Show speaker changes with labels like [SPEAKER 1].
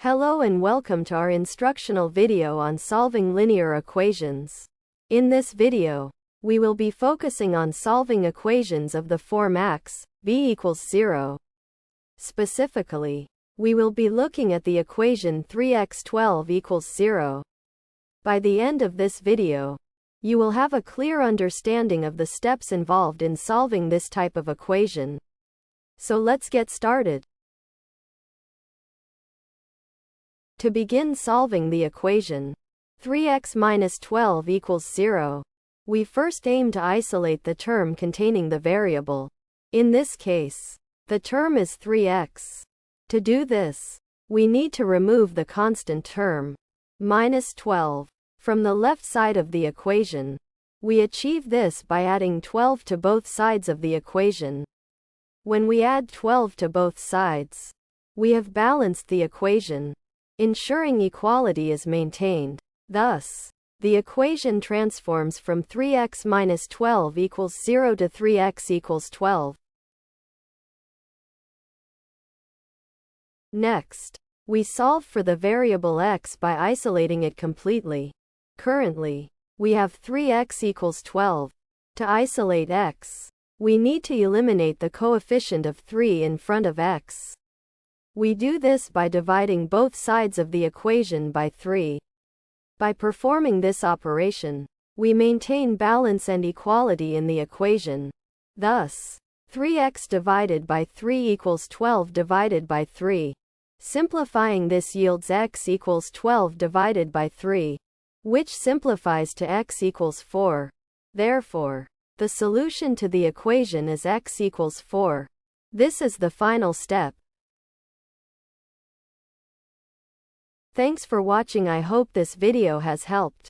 [SPEAKER 1] Hello and welcome to our instructional video on solving linear equations. In this video, we will be focusing on solving equations of the form x, b equals 0. Specifically, we will be looking at the equation 3x12 equals 0. By the end of this video, you will have a clear understanding of the steps involved in solving this type of equation. So let's get started. To begin solving the equation 3x minus 12 equals 0, we first aim to isolate the term containing the variable. In this case, the term is 3x. To do this, we need to remove the constant term, minus 12, from the left side of the equation. We achieve this by adding 12 to both sides of the equation. When we add 12 to both sides, we have balanced the equation, ensuring equality is maintained. Thus, the equation transforms from 3x minus 12 equals 0 to 3x equals 12. Next, we solve for the variable x by isolating it completely. Currently, we have 3x equals 12. To isolate x, we need to eliminate the coefficient of 3 in front of x. We do this by dividing both sides of the equation by 3. By performing this operation, we maintain balance and equality in the equation. Thus, 3x divided by 3 equals 12 divided by 3. Simplifying this yields x equals 12 divided by 3, which simplifies to x equals 4. Therefore, the solution to the equation is x equals 4. This is the final step. Thanks for watching. I hope this video has helped.